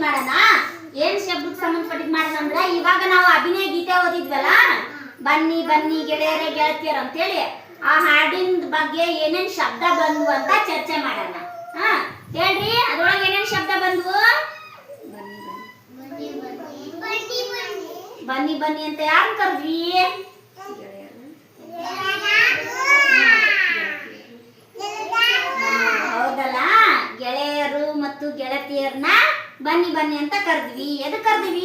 ಮಾಡೋಣ. ಏನ್ ಶಬ್ದಕ್ಕೆ ಸಂಬಂಧಪಟ್ಟಿದ್ ಮಾಡೋಣ ಅಂದ್ರೆ, ಇವಾಗ ನಾವು ಅಭಿನಯ ಗೀತೆ ಓದಿದ್ವಲ್ಲ, ಬನ್ನಿ ಬನ್ನಿ ಗೆಳೆಯರೇ ಗೆಳತಿಯರು ಅಂತೇಳಿ, ಆ ಹಾಡಿನ ಬಗ್ಗೆ ಏನೇನ್ ಶಬ್ದ ಬಂದ್ವು ಅಂತ ಚರ್ಚೆ ಮಾಡೋಣ. ಹೇಳ್ರಿ, ಅದ್ರೊಳಗೆ ಏನೇನ್ ಶಬ್ದ ಬಂದ್ವು? ಬನ್ನಿ ಬನ್ನಿ ಅಂತ ಯಾರು ಕರೆದ್ವಿ? ಹೌದಲ್ಲ, ಗೆಳೆಯರು ಮತ್ತು ಗೆಳತಿಯರನ್ನ ಬನ್ನಿ ಬನ್ನಿ ಅಂತ ಕರೆದ್ವಿ. ಎದಕ್ ಕರೆದ್ವಿ?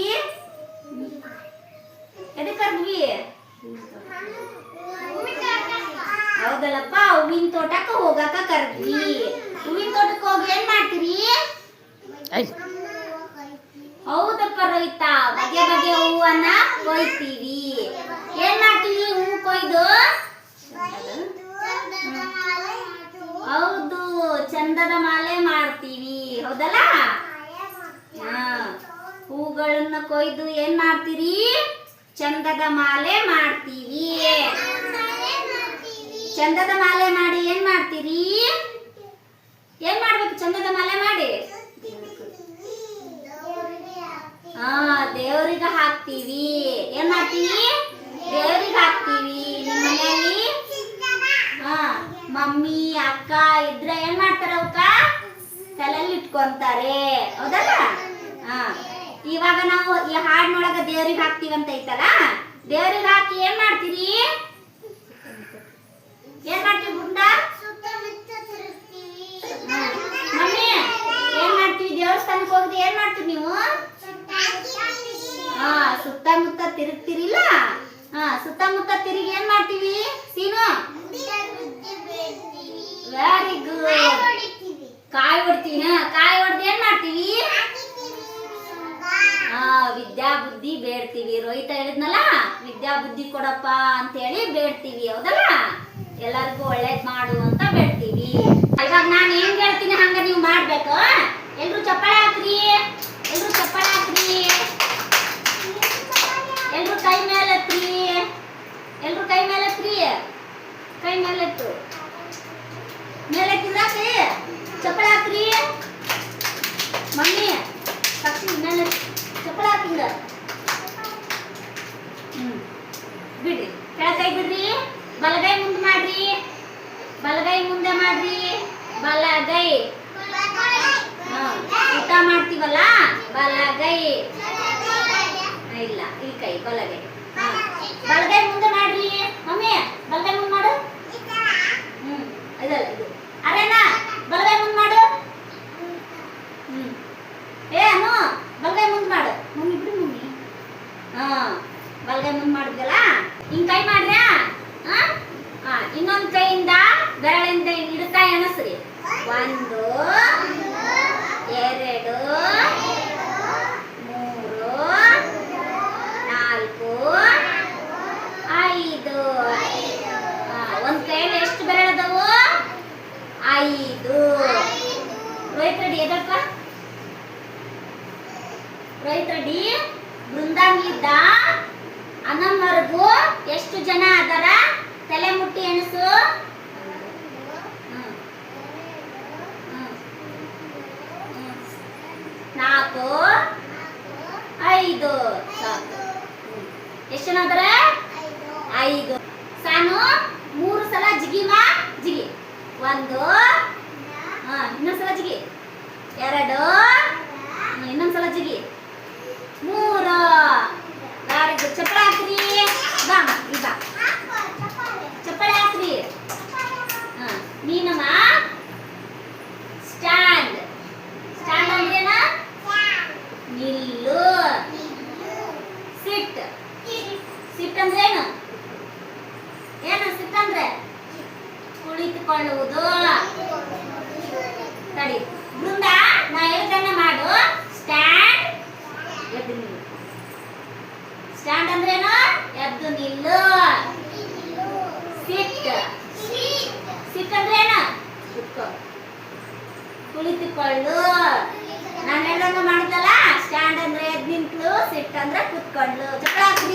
ಹೌದಲ್ಲಪ್ಪ, ಹೂವಿನ ತೋಟಕ್ಕೆ ಹೋಗಾಕ ಕರೆದ್ವಿ. ಹೂವಿನ ತೋಟಕ್ಕೆ ಹೋಗಿ ಏನ್ ಮಾಡ್ತೀರಿ? ಹೌದಪ್ಪ ರೋಹಿತ, ಬಗೆ ಬಗೆ ಹೂವನ್ನ ಕೊಯ್ತೀವಿ. ಏನ್ ಮಾಡ್ತೀವಿ ಹೂ ಕೊಯ್ದು? ಹೌದು, ಚಂದದ ಮಾಲೆ ಮಾಡ್ತೀವಿ. ಹೌದಲ್ಲ? ಹೂಗಳನ್ನ ಕೊಯ್ದು ಏನ್ ಮಾಡ್ತೀರಿ? ಚಂದದ ಮಾಲೆ ಮಾಡ್ತೀವಿ. ಚಂದದ ಮಾಲೆ ಮಾಡಿ ಏನ್ ಮಾಡ್ತೀರಿ? ಏನ್ ಮಾಡ್ಬೇಕು ಚಂದದ ಮಾಲೆ ಮಾಡಿ? ದೇವರಿಗೆ ಹಾಕ್ತೀವಿ. ಏನ್ ಮಾಡ್ತೀವಿ? ದೇವರಿಗೆ ಹಾಕ್ತೀವಿ. ನಿಮ್ಮ ಮನೆಯಲ್ಲಿ ಮಮ್ಮಿ ಅಕ್ಕ ಇದ್ರೆ ಏನ್ ಮಾಡ್ತಾರ? ಅವಕ್ಕ ತಲೆಯಲ್ಲಿ ಇಟ್ಕೊಂತಾರೆ. ಹೌದಲ್ಲ? ಇವಾಗ ನಾವು ಈ ಹಾಡಿನೊಳಗ ದೇವ್ರಿಗೆ ಹಾಕ್ತಿವಿ ಅಂತ ಐತಲ್ಲ, ದೇವ್ರಿಗೆ ಹಾಕಿ ಏನ್ ಮಾಡ್ತೀರಿ? ಏನ್ ಮಾಡ್ತೀವಿ ಗುಂಡ? ಮಮ್ಮಿ ಏನ್ ಮಾಡ್ತೀವಿ? ದೇವಸ್ಥಾನಕ್ಕೆ ಹೋಗಿ ಏನ್ ಮಾಡ್ತೀವಿ ನೀವು? ಸುತ್ತಮುತ್ತ ತಿರುಗ್ತಿರಿಲ್ಲ? ಸುತ್ತಮುತ್ತ ತಿರುಗಿ ಏನ್ ಮಾಡ್ತೀವಿ? ಸೀನು ವೆರಿ ಗುಡ್. ಕಾಯಿ ಹೊಡ್ತೀವಿ. ಕಾಯಿ ಹೊಡೆದು ಏನ್ ಮಾಡ್ತೀವಿ? ವಿದ್ಯಾ ಬುದ್ಧಿ ಬೇಡ್ತೀವಿ. ರೋಹಿತ ಹೇಳಿದ್ನಲ್ಲ, ವಿದ್ಯಾ ಬುದ್ಧಿ ಕೊಡಪ್ಪ ಅಂತ ಹೇಳಿ ಬೇಡ್ತೀವಿ. ಹೌದಲ್ಲ? ಎಲ್ಲರಿಗೂ ಒಳ್ಳೇದ್ ಮಾಡು ಅಂತ ಬೇಡ್ತೀವಿ. ಇವಾಗ ನಾನು ಏನ್ ಹೇಳ್ತೀನಿ ಹಂಗ ನೀವು ಮಾಡ್ಬೇಕು. ಎಲ್ರು ಚಪ್ಪಾಳೆ ಹಾಕ್ರಿ. ಎಲ್ರು ಚಪ್ಪಾಳೆ ಹಾಕ್ರಿ. ಎಲ್ರು ಕೈ ಮೇಲೆ ಎತ್ರಿ. ಎಲ್ರು ಕೈ ಮೇಲೆ ಎತ್ರಿ. ಕೈ ಮೇಲೆ ಎತ್ತು. ಮೇಲೆ ಎತ್ತಿದ್ರಾಕ್ರಿ. ಚಪ್ಪಾಳೆ ಹಾಕ್ರಿ. ಮಮ್ಮಿ ಪಕ್ಷಿ ಮೇಲೆ ಚಪ್ಪಾಳೆ ಹಾಕಿಂಗ ಬಿಡ್ರಿ. ಕೆಳಕೈ ಬಿಡ್ರಿ. ಬಲಗೈ ಮುಂದೆ ಮಾಡ್ರಿ. ಬಲಗೈ ಮುಂದೆ ಮಾಡ್ರಿ. ಬಲಗೈ ಊಟ ಮಾಡ್ತೀವಲ್ಲ, ಬಲಗೈ ಇಲ್ಲ, ಈ ಕೈ ಬಲಗೈ. ಬಲಗೈ ಮುಂದೆ ಮಾಡ್ರಿ. ಮಮ್ಮಿ ಬಲಗೈ ಮುಂದೆ ಮಾಡು. ಇದಲ್ಲ ಇದು ಅರೇನಾ, ಬಲಗೈ ಮುಂದೆ ಮಾಡು. ಏನು ಬಲಗೈ ಮುಂದೆ ಮಾಡು. ಮಮ್ಮಿ ಬಿಡು ಮಮ್ಮಿ. ಬಲಗೈ ಮುಂದೆ ಮಾಡಿದ್ವಲ್ಲ, ಹಿಂಗ್ ಕೈ ಮಾಡ್ರ್ಯಾ. ಇನ್ನೊಂದು ಕೈಯಿಂದ ಬೆರಳಿಂದ ಹಿಡ್ತಾ ಎಣಸ್ರಿ. 1 2 3 4 5. ಒಂದ್ ಕೈಯಲ್ಲಿ ಎಷ್ಟು ಬೆರಳದವು? 5. ರೋಹಿತ್ ರೆಡ್ಡಿ ಎದಪ್ಪ? ರೋಹಿತ್ ರೆಡ್ಡಿ, ಬೃಂದಾಂಗಿದ್ದ ಅನ್ನಂವರೆಗೂ ಎಷ್ಟು ಜನ ಅದರ? ತಲೆ ಮುಟ್ಟಿ ಎಣಸು. 4 5. ಎಷ್ಟು ಜನ ಅದರ? 5. ಸಾನು 3 ಸಲ ಜಿಗಿಮಾ ಜಿಗಿ. 1 ಇನ್ನೊಂದ್ಸಲ ಜಿಗಿ. 2 ಇನ್ನೊಂದ್ಸಲ ಜಿಗಿ. 3. Very good. ಚಪ್ಪಾಳೆ ಹಾಕ್ರಿ. ಬಾ ಬಾ ಚಪ್ಪಾಳೆ ಹಾಕ್ರಿ. ನೀನಮ್ಮ ಸ್ಟ್ಯಾಂಡ್. ಸ್ಟ್ಯಾಂಡ್ ಅಂದ್ರೇನ? ನಿಲ್ಲು. ಸಿಟ್. ಸಿಟ್ ಅಂದ್ರೇನು? ಏನು ಸಿಟ್ ಅಂದ್ರೆ? ಕುಳಿತುಕೊಳ್ಳುವುದು. ತಡಿ ಬೃಂದ, ನಾ ಹೇಳ್ದನ್ನ ಮಾಡು. ಸ್ಟ್ಯಾಂಡ್. ಎದ್ದು ನಿಲ್ಲು. ಸ್ಟ್ಯಾಂಡ್ ಅಂದ್ರೇನು? ಎದ್ದು ನಿಲ್ಲು. ಸಿಟ್. ಸಿಟ್ ಅಂದ್ರೇನು? ಕುತ್ಕೋ. ಕುಳಿತುಕೊಳ್ಳು. ನಾನು ಹೇಳ್ದಂಗ ಮಾಡ್ದಲ್ಲ, ಸ್ಟ್ಯಾಂಡ್ ಅಂದ್ರೆ ಎದ್ದು ನಿಂತ್ಲು, ಸಿಟ್ ಅಂದ್ರೆ ಕುತ್ಕೊಳ್ಳು. ಚಪ್ಪಾಳೆ ಹಾಕ್ರಿ.